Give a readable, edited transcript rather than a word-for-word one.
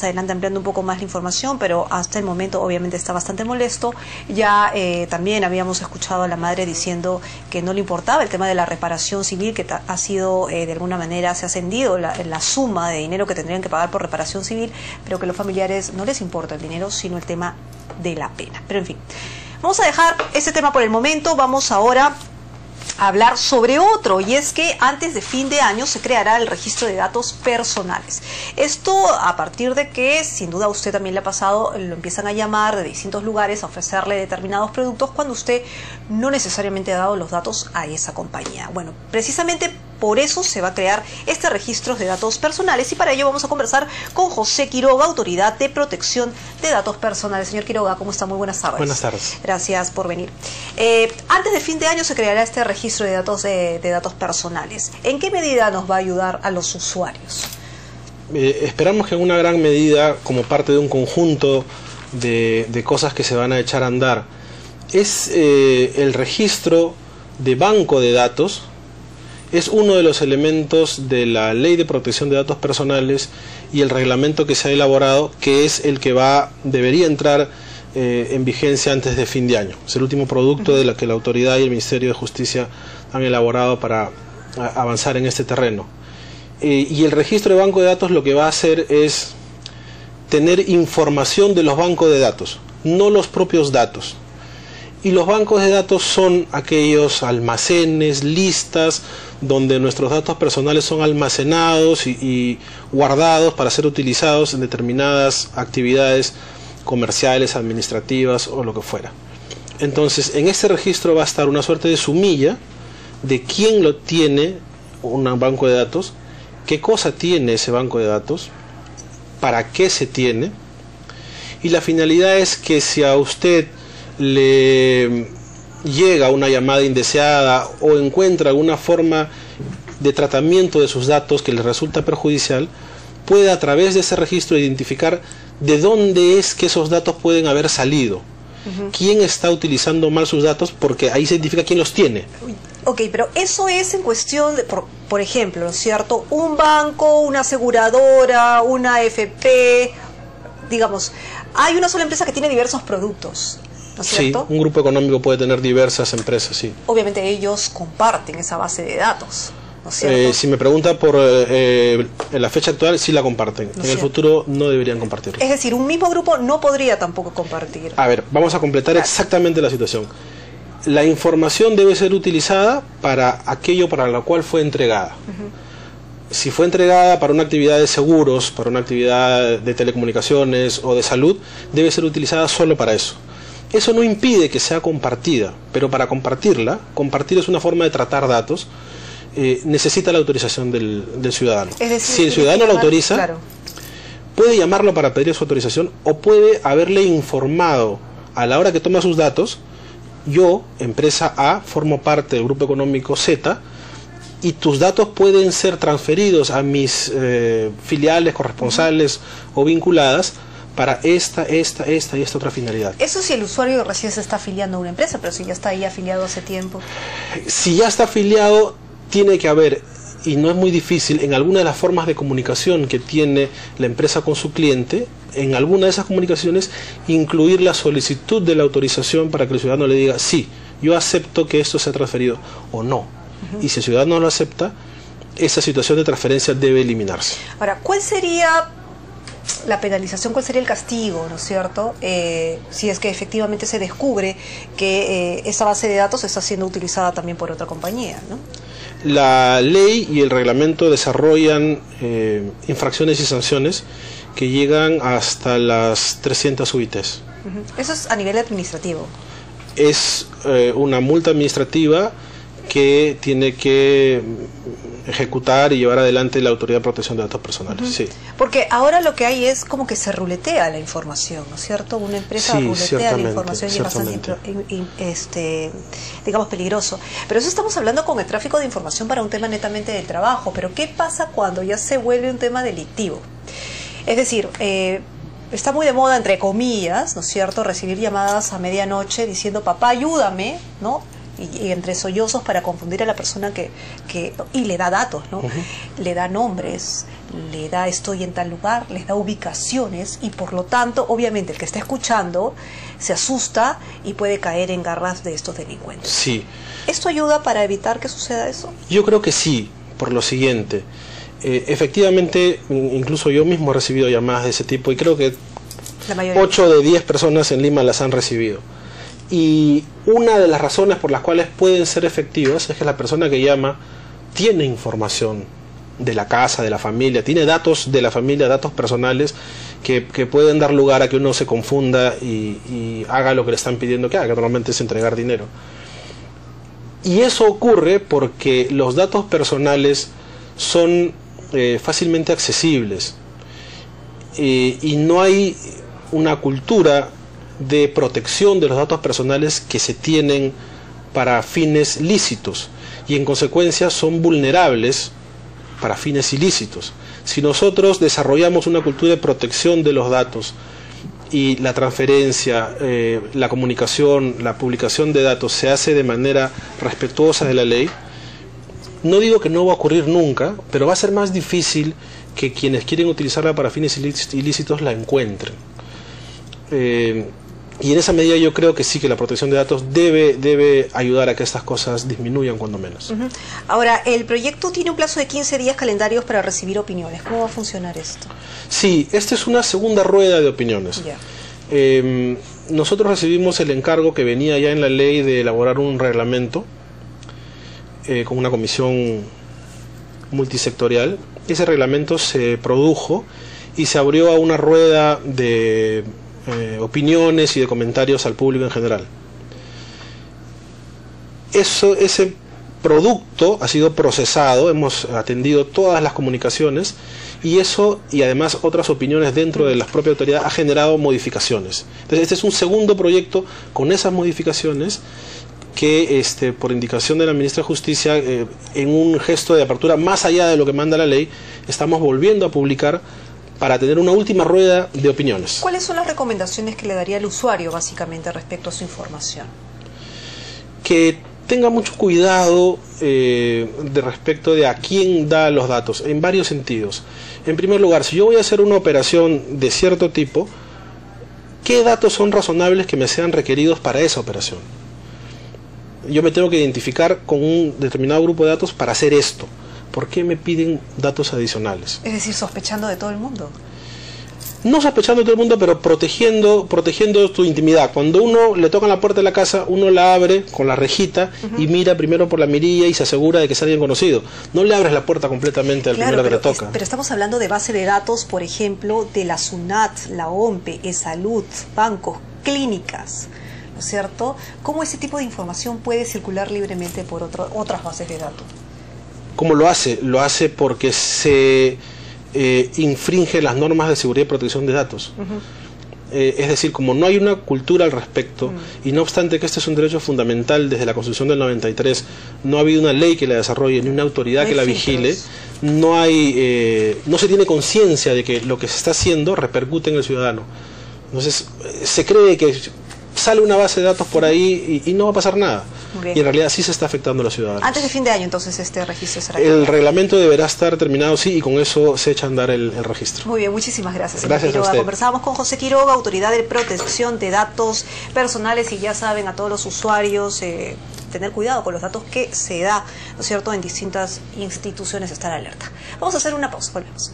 adelante ampliando un poco más la información, pero hasta el momento obviamente está bastante molesto. Ya también habíamos escuchado a la madre diciendo que no le importaba el tema de la reparación civil, que ha sido de alguna manera se ha ascendido la suma de dinero que tendrían que pagar por reparación civil, pero que a los familiares no les importa el dinero, sino el tema de la pena. Pero en fin, vamos a dejar ese tema por el momento. Vamos ahora hablar sobre otro, y es que antes de fin de año se creará el registro de datos personales. Esto a partir de que, sin duda a usted también le ha pasado, lo empiezan a llamar de distintos lugares a ofrecerle determinados productos cuando usted no necesariamente ha dado los datos a esa compañía. Bueno, precisamente por eso se va a crear este registro de datos personales, y para ello vamos a conversar con José Quiroga, Autoridad de Protección de Datos Personales. Señor Quiroga, ¿cómo está? Muy buenas tardes. Buenas tardes. Gracias por venir. Antes de fin de año se creará este registro de datos personales. ¿En qué medida nos va a ayudar a los usuarios? Esperamos que en una gran medida, como parte de un conjunto de cosas que se van a echar a andar, es el registro de banco de datos. Es uno de los elementos de la Ley de Protección de Datos Personales y el reglamento que se ha elaborado, que es el que debería entrar en vigencia antes de fin de año. Es el último producto de la que la autoridad y el Ministerio de Justicia han elaborado para avanzar en este terreno. Y el registro de banco de datos lo que va a hacer es tener información de los bancos de datos, no los propios datos. Y los bancos de datos son aquellos almacenes, listas, donde nuestros datos personales son almacenados y guardados para ser utilizados en determinadas actividades comerciales, administrativas o lo que fuera. Entonces, en este registro va a estar una suerte de sumilla de quién lo tiene, un banco de datos, qué cosa tiene ese banco de datos, para qué se tiene, y la finalidad es que si a usted le llega una llamada indeseada o encuentra alguna forma de tratamiento de sus datos que le resulta perjudicial, puede a través de ese registro identificar de dónde es que esos datos pueden haber salido, quién está utilizando mal sus datos, porque ahí se identifica quién los tiene. Ok, pero eso es en cuestión de, por ejemplo, ¿no es cierto? Un banco, una aseguradora, una AFP, digamos, hay una sola empresa que tiene diversos productos, ¿no es cierto? Sí, un grupo económico puede tener diversas empresas, sí. Obviamente ellos comparten esa base de datos, ¿no es cierto? Si me pregunta por la fecha actual, sí la comparten. En el futuro no deberían compartirlo. Es decir, un mismo grupo no podría tampoco compartir. A ver, vamos a completar exactamente la situación. La información debe ser utilizada para aquello para lo cual fue entregada. Si fue entregada para una actividad de seguros, para una actividad de telecomunicaciones o de salud, debe ser utilizada solo para eso. Eso no impide que sea compartida, pero para compartirla, compartir es una forma de tratar datos, necesita la autorización del ciudadano. Es decir, si el ciudadano lo autoriza, claro, puede llamarlo para pedir su autorización, o puede haberle informado a la hora que toma sus datos: yo, empresa A, formo parte del grupo económico Z, y tus datos pueden ser transferidos a mis filiales, corresponsales o vinculadas para esta y esta otra finalidad. Eso si el usuario recién se está afiliando a una empresa, pero si ya está ahí afiliado hace tiempo. Si ya está afiliado, tiene que haber, y no es muy difícil, en alguna de las formas de comunicación que tiene la empresa con su cliente, en alguna de esas comunicaciones, incluir la solicitud de la autorización para que el ciudadano le diga: sí, yo acepto que esto sea transferido, o no. Y si el ciudadano no lo acepta, esa situación de transferencia debe eliminarse. Ahora, ¿cuál sería la penalización, cuál sería el castigo, ¿no es cierto? Si es que efectivamente se descubre que esa base de datos está siendo utilizada también por otra compañía, ¿no? La ley y el reglamento desarrollan infracciones y sanciones que llegan hasta las 300 UITs. Eso es a nivel administrativo. Es una multa administrativa que tiene que ejecutar y llevar adelante la Autoridad de Protección de Datos Personales. Sí. Porque ahora lo que hay es como que se ruletea la información, ¿no es cierto? Una empresa ruletea la información y es bastante, digamos, peligroso. Pero eso estamos hablando con el tráfico de información para un tema netamente del trabajo. Pero ¿qué pasa cuando ya se vuelve un tema delictivo? Es decir, está muy de moda, entre comillas, ¿no es cierto?, recibir llamadas a medianoche diciendo: papá, ayúdame, ¿no? y entre sollozos para confundir a la persona y le da datos, ¿no? Le da nombres, le da estoy en tal lugar, les da ubicaciones y por lo tanto, obviamente, el que está escuchando se asusta y puede caer en garras de estos delincuentes. Sí. ¿Esto ayuda para evitar que suceda eso? Yo creo que sí, por lo siguiente. Efectivamente, incluso yo mismo he recibido llamadas de ese tipo y creo que 8 de 10 personas en Lima las han recibido. Y una de las razones por las cuales pueden ser efectivas es que la persona que llama tiene información de la casa, de la familia, tiene datos de la familia, datos personales que pueden dar lugar a que uno se confunda y haga lo que le están pidiendo que haga, que normalmente es entregar dinero. Y eso ocurre porque los datos personales son fácilmente accesibles y no hay una cultura de protección de los datos personales que se tienen para fines lícitos y en consecuencia son vulnerables para fines ilícitos. Si nosotros desarrollamos una cultura de protección de los datos y la transferencia, la comunicación, la publicación de datos se hace de manera respetuosa de la ley, no digo que no va a ocurrir nunca, pero va a ser más difícil que quienes quieren utilizarla para fines ilícitos la encuentren. Y en esa medida yo creo que sí, que la protección de datos debe ayudar a que estas cosas disminuyan cuando menos. Ahora, el proyecto tiene un plazo de 15 días calendarios para recibir opiniones. ¿Cómo va a funcionar esto? Sí, esta es una segunda rueda de opiniones. Nosotros recibimos el encargo que venía ya en la ley de elaborar un reglamento con una comisión multisectorial. Ese reglamento se produjo y se abrió a una rueda de opiniones y de comentarios al público en general. Ese producto ha sido procesado, hemos atendido todas las comunicaciones y además otras opiniones dentro de la propia autoridad ha generado modificaciones. Entonces este es un segundo proyecto con esas modificaciones que por indicación de la ministra de Justicia, en un gesto de apertura más allá de lo que manda la ley, estamos volviendo a publicar para tener una última rueda de opiniones. ¿Cuáles son las recomendaciones que le daría al usuario básicamente respecto a su información? Que tenga mucho cuidado de respecto de a quién da los datos, en varios sentidos. En primer lugar, si yo voy a hacer una operación de cierto tipo, ¿qué datos son razonables que me sean requeridos para esa operación? Yo me tengo que identificar con un determinado grupo de datos para hacer esto. ¿Por qué me piden datos adicionales? Es decir, sospechando de todo el mundo. No sospechando de todo el mundo, pero protegiendo tu intimidad. Cuando uno le toca la puerta de la casa, uno la abre con la rejita y mira primero por la mirilla y se asegura de que es alguien conocido. No le abres la puerta completamente al primero que le toca. Pero estamos hablando de base de datos, por ejemplo, de la SUNAT, la OMPE, eSalud, bancos, clínicas, ¿no es cierto? ¿Cómo ese tipo de información puede circular libremente por otras bases de datos? ¿Cómo lo hace? Lo hace porque se infringe las normas de seguridad y protección de datos. Es decir, como no hay una cultura al respecto, y no obstante que este es un derecho fundamental desde la Constitución del 93, no ha habido una ley que la desarrolle, ni una autoridad que la vigile, no se tiene conciencia de que lo que se está haciendo repercute en el ciudadano. Entonces, se cree que sale una base de datos por ahí y no va a pasar nada. Y en realidad sí se está afectando a los ciudadanos. Antes de fin de año, entonces, este registro será... El reglamento deberá estar terminado, sí, y con eso se echa a andar el registro. Muy bien, muchísimas gracias. Gracias a usted. Conversábamos con José Quiroga, Autoridad de Protección de Datos Personales, y ya saben, a todos los usuarios, tener cuidado con los datos que se da, ¿no es cierto?, en distintas instituciones, estar alerta. Vamos a hacer una pausa, volvemos.